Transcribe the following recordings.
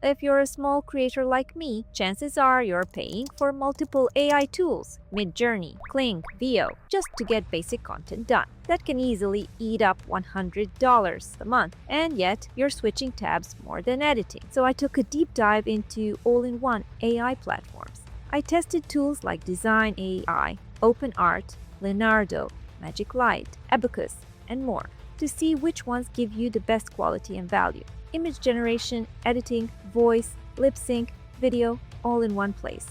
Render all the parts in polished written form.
If you're a small creator like me, chances are you're paying for multiple AI tools, Midjourney, Kling, Veo, just to get basic content done. That can easily eat up $100 a month, and yet you're switching tabs more than editing. So I took a deep dive into all-in-one AI platforms. I tested tools like Dzine AI, OpenArt, Leonardo, Magic Light, Abacus, and more to see which ones give you the best quality and value. Image generation, editing, voice, lip sync, video, all in one place.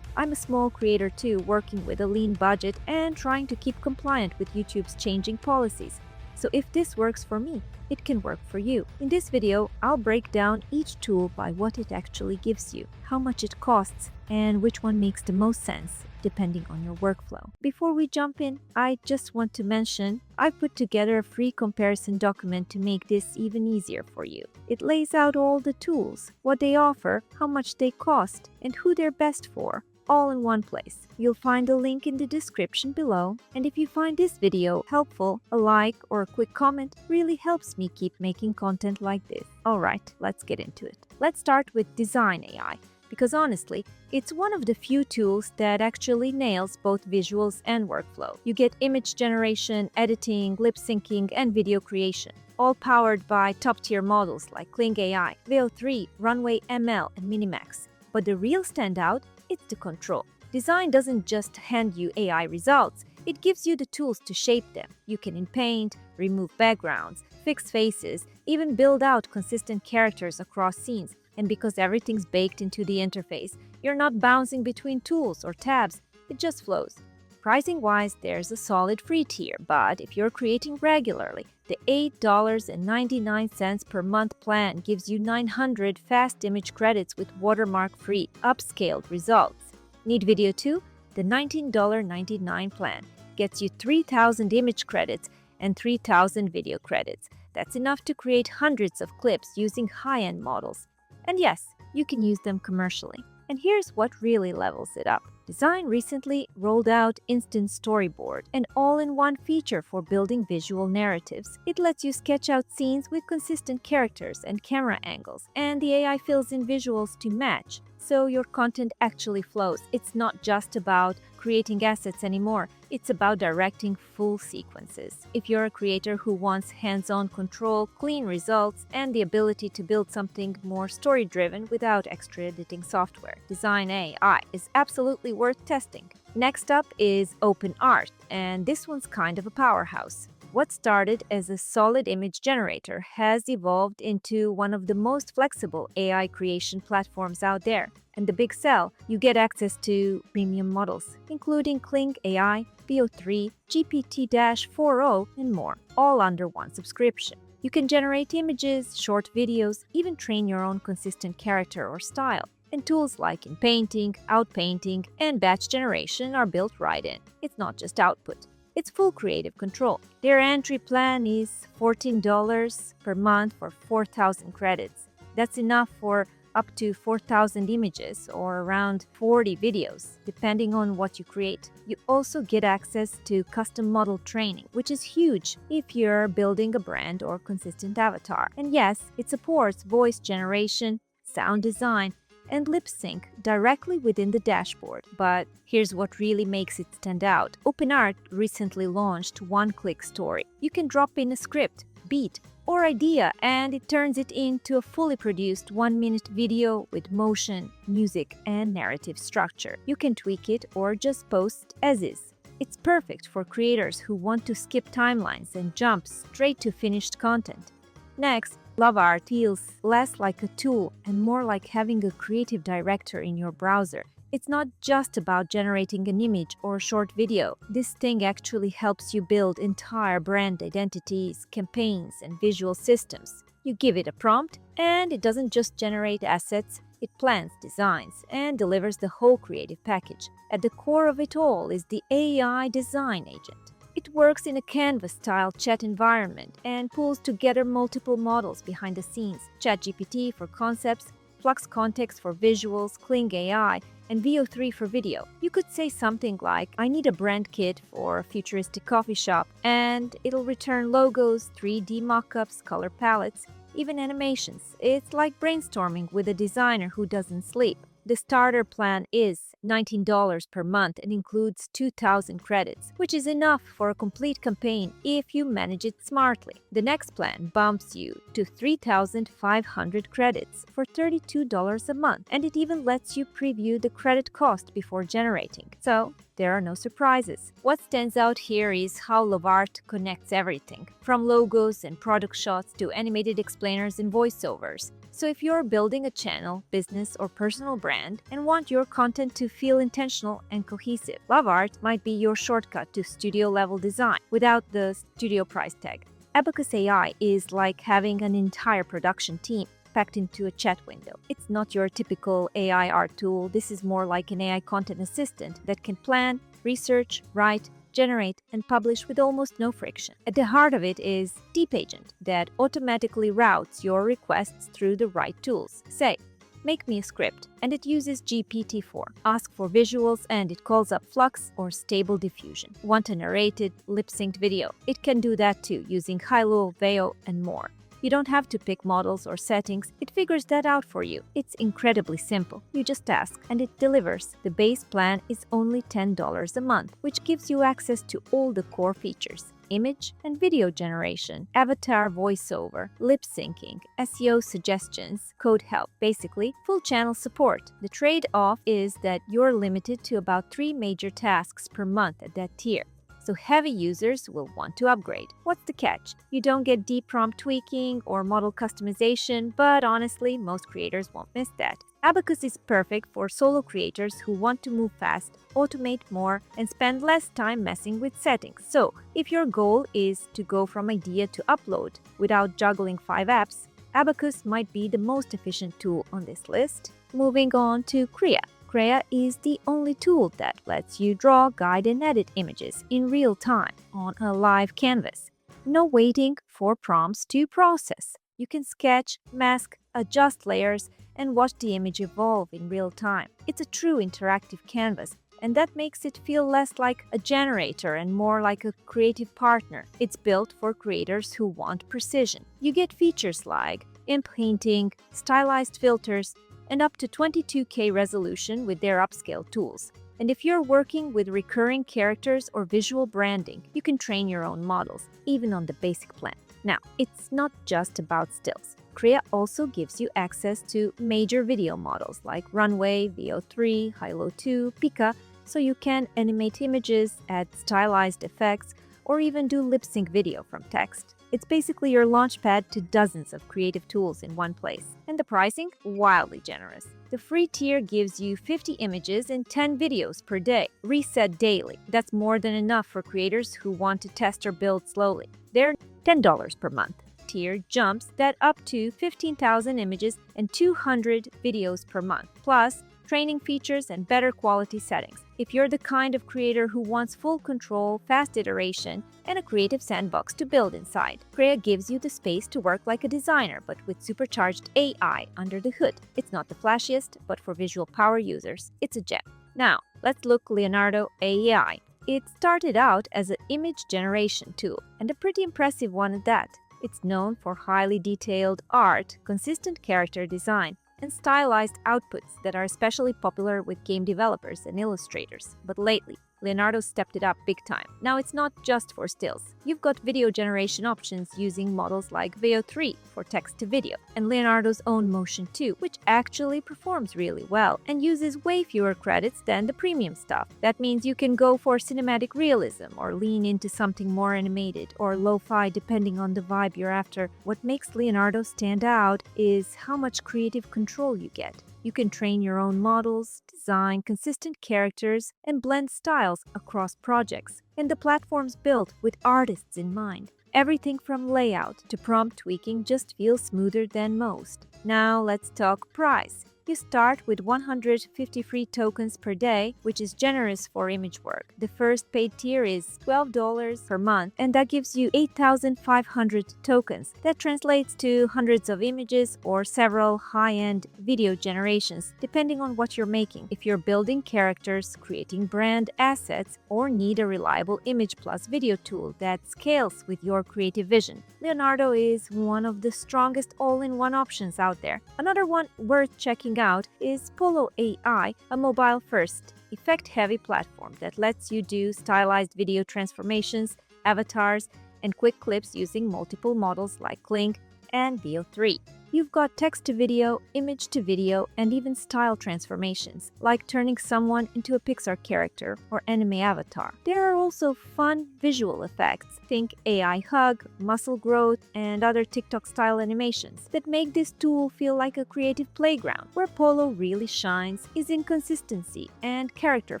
I'm a small creator too, working with a lean budget and trying to keep compliant with YouTube's changing policies. So if this works for me, it can work for you. In this video, I'll break down each tool by what it actually gives you, how much it costs, and which one makes the most sense, depending on your workflow. Before we jump in, I just want to mention I've put together a free comparison document to make this even easier for you. It lays out all the tools, what they offer, how much they cost, and who they're best for, all in one place. You'll find a link in the description below, and if you find this video helpful, a like or a quick comment really helps me keep making content like this. Alright, let's get into it. Let's start with Dzine AI, because honestly, it's one of the few tools that actually nails both visuals and workflow. You get image generation, editing, lip syncing, and video creation, all powered by top-tier models like Kling AI, Veo 3, Runway ML, and Minimax. But the real standout, it's the control. Dzine doesn't just hand you AI results, it gives you the tools to shape them. You can inpaint, remove backgrounds, fix faces, even build out consistent characters across scenes. And because everything's baked into the interface, you're not bouncing between tools or tabs, it just flows. Pricing-wise, there's a solid free tier, but if you're creating regularly, the $8.99 per month plan gives you 900 fast image credits with watermark-free, upscaled results. Need video too? The $19.99 plan gets you 3,000 image credits and 3,000 video credits. That's enough to create hundreds of clips using high-end models. And yes, you can use them commercially. And here's what really levels it up. Dzine recently rolled out Instant Storyboard, an all-in-one feature for building visual narratives. It lets you sketch out scenes with consistent characters and camera angles, and the AI fills in visuals to match, so your content actually flows. It's not just about creating assets anymore, it's about directing full sequences. If you're a creator who wants hands-on control, clean results, and the ability to build something more story-driven without extra editing software, Dzine AI is absolutely worth testing. Next up is OpenArt, and this one's kind of a powerhouse. What started as a solid image generator has evolved into one of the most flexible AI creation platforms out there. And the big sell, you get access to premium models, including Kling AI, Veo 3, GPT-4o, and more, all under one subscription. You can generate images, short videos, even train your own consistent character or style. And tools like inpainting, outpainting, and batch generation are built right in. It's not just output. It's full creative control. Their entry plan is $14 per month for 4,000 credits. That's enough for up to 4,000 images or around 40 videos, depending on what you create. You also get access to custom model training, which is huge if you're building a brand or consistent avatar. And yes, it supports voice generation, sound design, and lip sync directly within the dashboard. But here's what really makes it stand out. OpenArt recently launched One-Click Story. You can drop in a script, beat, or idea, and it turns it into a fully produced 1-minute video with motion, music, and narrative structure. You can tweak it or just post as is. It's perfect for creators who want to skip timelines and jump straight to finished content. Next, Lovart feels less like a tool and more like having a creative director in your browser. It's not just about generating an image or a short video. This thing actually helps you build entire brand identities, campaigns, and visual systems. You give it a prompt, and it doesn't just generate assets, it plans, designs, and delivers the whole creative package. At the core of it all is the AI design agent. It works in a Canvas-style chat environment and pulls together multiple models behind the scenes: ChatGPT for concepts, Flux Context for visuals, Kling AI, and Veo 3 for video. You could say something like, I need a brand kit for a futuristic coffee shop, and it'll return logos, 3D mockups, color palettes, even animations. It's like brainstorming with a designer who doesn't sleep. The starter plan is $19 per month and includes 2,000 credits, which is enough for a complete campaign if you manage it smartly. The next plan bumps you to 3,500 credits for $32 a month, and it even lets you preview the credit cost before generating. So, there are no surprises. What stands out here is how Lovart connects everything, from logos and product shots to animated explainers and voiceovers. So if you're building a channel, business, or personal brand and want your content to feel intentional and cohesive, Lovart might be your shortcut to studio-level design without the studio price tag. Abacus AI is like having an entire production team packed into a chat window. It's not your typical AI art tool. This is more like an AI content assistant that can plan, research, write, generate, and publish with almost no friction. At the heart of it is Deep Agent that automatically routes your requests through the right tools. Say, make me a script, and it uses GPT-4. Ask for visuals, and it calls up Flux or Stable Diffusion. Want a narrated, lip-synced video? It can do that too, using Hilo, Veo, and more. You don't have to pick models or settings, it figures that out for you. It's incredibly simple. You just ask, and it delivers. The base plan is only $10 a month, which gives you access to all the core features: image and video generation, avatar voiceover, lip syncing, SEO suggestions, code help, basically full channel support. The trade-off is that you're limited to about 3 major tasks per month at that tier. So heavy users will want to upgrade. What's the catch? You don't get deep prompt tweaking or model customization, but honestly, most creators won't miss that. Abacus is perfect for solo creators who want to move fast, automate more, and spend less time messing with settings. So, if your goal is to go from idea to upload without juggling 5 apps, Abacus might be the most efficient tool on this list. Moving on to Krea. Krea is the only tool that lets you draw, guide, and edit images in real time on a live canvas. No waiting for prompts to process. You can sketch, mask, adjust layers, and watch the image evolve in real time. It's a true interactive canvas, and that makes it feel less like a generator and more like a creative partner. It's built for creators who want precision. You get features like in-painting, stylized filters, and up to 22K resolution with their upscale tools. And if you're working with recurring characters or visual branding, you can train your own models, even on the basic plan. Now, it's not just about stills. Krea also gives you access to major video models like Runway, VO3, Hilo 2, Pika, so you can animate images, add stylized effects, or even do lip-sync video from text. It's basically your launchpad to dozens of creative tools in one place. And the pricing? Wildly generous. The free tier gives you 50 images and 10 videos per day, reset daily. That's more than enough for creators who want to test or build slowly. They're $10 per month. Tier jumps that up to 15,000 images and 200 videos per month, plus training features and better quality settings. If you're the kind of creator who wants full control, fast iteration, and a creative sandbox to build inside, Krea gives you the space to work like a designer, but with supercharged AI under the hood. It's not the flashiest, but for visual power users, it's a gem. Now, let's look Leonardo AI. It started out as an image generation tool, and a pretty impressive one at that. It's known for highly detailed art, consistent character design, and stylized outputs that are especially popular with game developers and illustrators. But lately, Leonardo stepped it up big time. Now it's not just for stills. You've got video generation options using models like VO3 for text to video, and Leonardo's own Motion 2, which actually performs really well and uses way fewer credits than the premium stuff. That means you can go for cinematic realism or lean into something more animated or lo-fi depending on the vibe you're after. What makes Leonardo stand out is how much creative control you get. You can train your own models, design consistent characters, and blend styles across projects. And the platform's built with artists in mind. Everything from layout to prompt tweaking just feels smoother than most. Now let's talk price. You start with 150 free tokens per day, which is generous for image work. The first paid tier is $12 per month, and that gives you 8,500 tokens. That translates to hundreds of images or several high-end video generations, depending on what you're making. If you're building characters, creating brand assets, or need a reliable image plus video tool that scales with your creative vision, Leonardo is one of the strongest all-in-one options out there. Another one worth checking out is Pollo AI, a mobile-first, effect-heavy platform that lets you do stylized video transformations, avatars, and quick clips using multiple models like Kling and VO3. You've got text-to-video, image-to-video, and even style transformations, like turning someone into a Pixar character or anime avatar. There are also fun visual effects. Think AI hug, muscle growth, and other TikTok-style animations that make this tool feel like a creative playground. Where Pollo really shines is in consistency and character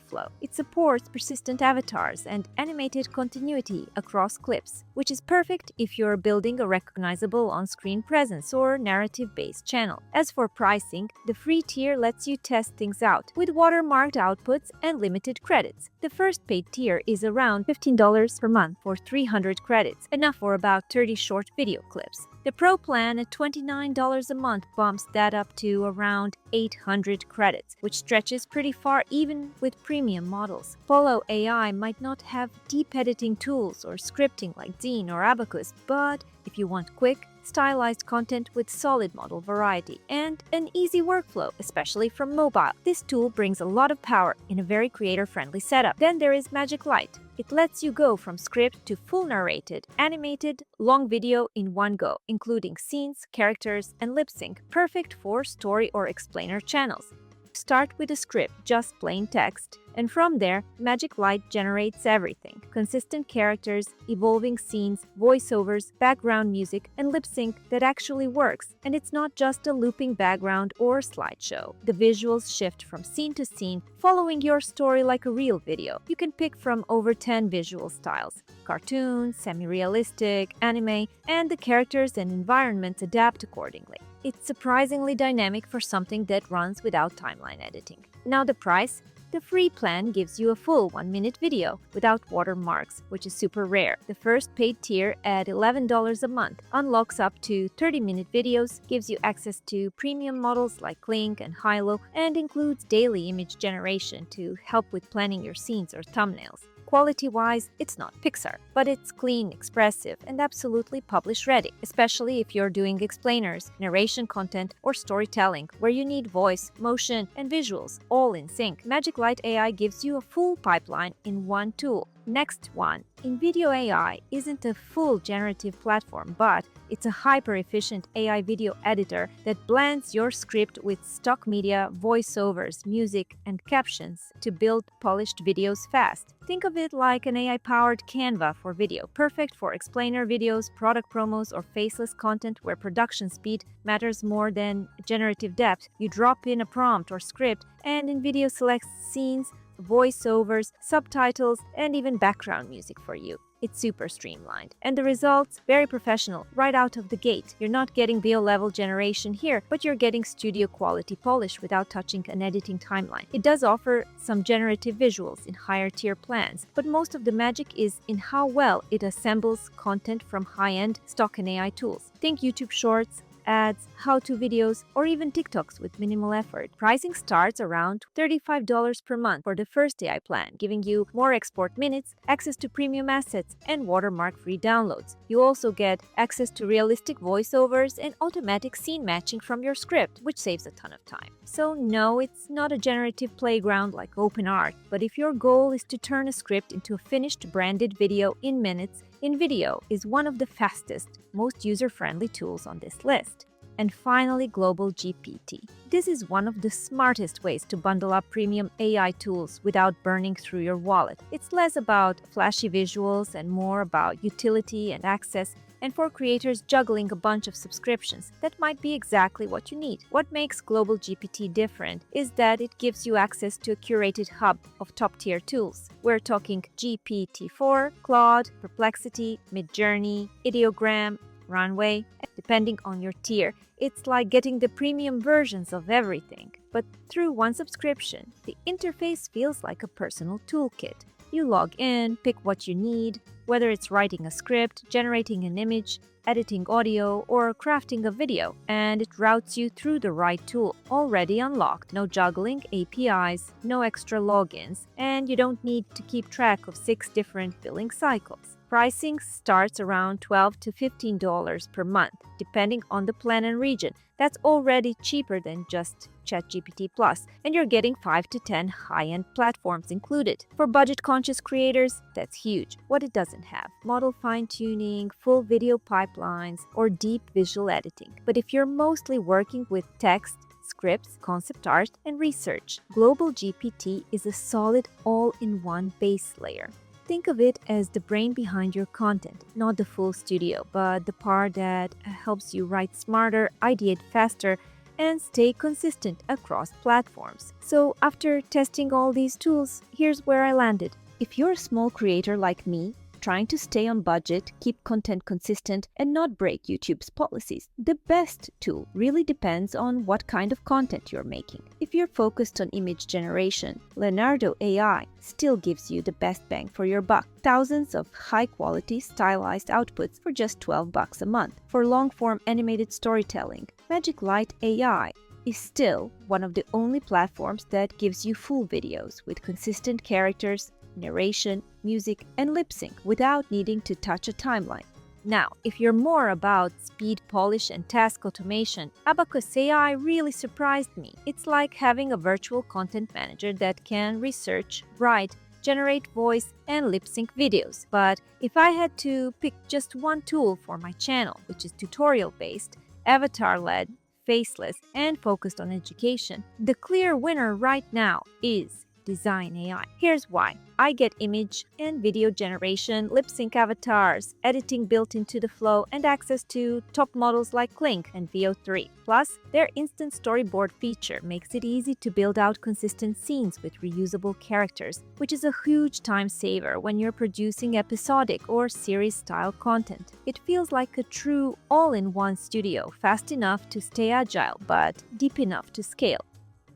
flow. It supports persistent avatars and animated continuity across clips, which is perfect if you're building a recognizable on-screen presence or narrative-based channel. As for pricing, the free tier lets you test things out with watermarked outputs and limited credits. The first paid tier is around $15 per month for 300 credits, enough for about 30 short video clips. The Pro plan at $29 a month bumps that up to around 800 credits, which stretches pretty far even with premium models. Pollo AI might not have deep editing tools or scripting like Dzine or Abacus, but if you want quick, stylized content with solid model variety and an easy workflow, especially from mobile, this tool brings a lot of power in a very creator-friendly setup. Then there is Magic Light. It lets you go from script to full narrated, animated, long video in one go, including scenes, characters, and lip sync, perfect for story or explainer channels. Start with a script, just plain text, and from there, Magic Light generates everything. Consistent characters, evolving scenes, voiceovers, background music, and lip sync that actually works. And it's not just a looping background or slideshow. The visuals shift from scene to scene, following your story like a real video. You can pick from over 10 visual styles: cartoon, semi-realistic, anime, and the characters and environments adapt accordingly. It's surprisingly dynamic for something that runs without timeline editing. Now the price? The free plan gives you a full 1-minute video without watermarks, which is super rare. The first paid tier at $11 a month unlocks up to 30-minute videos, gives you access to premium models like Kling and Hilo, and includes daily image generation to help with planning your scenes or thumbnails. Quality-wise, it's not Pixar, but it's clean, expressive, and absolutely publish-ready, especially if you're doing explainers, narration content, or storytelling, where you need voice, motion, and visuals all in sync. Magic Light AI gives you a full pipeline in one tool. Next one, InVideo AI isn't a full generative platform, but it's a hyper-efficient AI video editor that blends your script with stock media, voiceovers, music, and captions to build polished videos fast. Think of it like an AI-powered Canva for video, perfect for explainer videos, product promos, or faceless content where production speed matters more than generative depth. You drop in a prompt or script, and InVideo selects scenes, voiceovers, subtitles, and even background music for you. It's super streamlined. And the results, very professional, right out of the gate. You're not getting VO-level generation here, but you're getting studio quality polish without touching an editing timeline. It does offer some generative visuals in higher tier plans, but most of the magic is in how well it assembles content from high-end stock and AI tools. Think YouTube Shorts, ads, how-to videos, or even TikToks with minimal effort. Pricing starts around $35 per month for the first AI plan, giving you more export minutes, access to premium assets, and watermark-free downloads. You also get access to realistic voiceovers and automatic scene matching from your script, which saves a ton of time. So no, it's not a generative playground like OpenArt, but if your goal is to turn a script into a finished branded video in minutes, InVideo is one of the fastest, most user-friendly tools on this list. And finally, Global GPT. This is one of the smartest ways to bundle up premium AI tools without burning through your wallet. It's less about flashy visuals and more about utility and access, and for creators juggling a bunch of subscriptions, that might be exactly what you need. What makes Global GPT different is that it gives you access to a curated hub of top-tier tools. We're talking GPT-4, Claude, Perplexity, Midjourney, Ideogram, runway, depending on your tier. It's like getting the premium versions of everything. But through one subscription, the interface feels like a personal toolkit. You log in, pick what you need, whether it's writing a script, generating an image, editing audio, or crafting a video, and it routes you through the right tool, already unlocked. No juggling, APIs, no extra logins, and you don't need to keep track of 6 different billing cycles. Pricing starts around $12 to $15 per month, depending on the plan and region. That's already cheaper than just ChatGPT Plus, and you're getting 5 to 10 high-end platforms included. For budget-conscious creators, that's huge. What it doesn't have: model fine-tuning, full video pipelines, or deep visual editing. But if you're mostly working with text, scripts, concept art, and research, Global GPT is a solid all-in-one base layer. Think of it as the brain behind your content, not the full studio, but the part that helps you write smarter, ideate faster, and stay consistent across platforms. So after testing all these tools, here's where I landed. If you're a small creator like me, trying to stay on budget, keep content consistent, and not break YouTube's policies, the best tool really depends on what kind of content you're making. If you're focused on image generation, Leonardo AI still gives you the best bang for your buck. Thousands of high-quality, stylized outputs for just $12 a month. For long-form animated storytelling, Magic Light AI is still one of the only platforms that gives you full videos with consistent characters, narration, music, and lip sync without needing to touch a timeline. Now, if you're more about speed, polish, and task automation, Abacus AI really surprised me. It's like having a virtual content manager that can research, write, generate voice, and lip sync videos. But if I had to pick just one tool for my channel, which is tutorial-based, avatar-led, faceless, and focused on education, the clear winner right now is Dzine AI. Here's why. I get image and video generation, lip sync avatars, editing built into the flow, and access to top models like Kling and VO3. Plus, their instant storyboard feature makes it easy to build out consistent scenes with reusable characters, which is a huge time saver when you're producing episodic or series-style content. It feels like a true all-in-one studio, fast enough to stay agile, but deep enough to scale.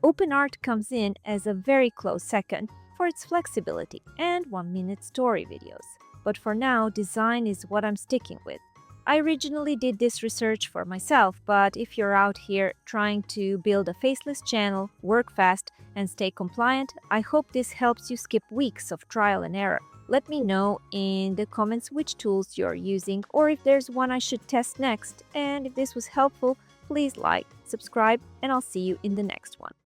OpenArt comes in as a very close second for its flexibility and 1-minute story videos. But for now, Dzine is what I'm sticking with. I originally did this research for myself, but if you're out here trying to build a faceless channel, work fast, and stay compliant, I hope this helps you skip weeks of trial and error. Let me know in the comments which tools you're using or if there's one I should test next. And if this was helpful, please like, subscribe, and I'll see you in the next one.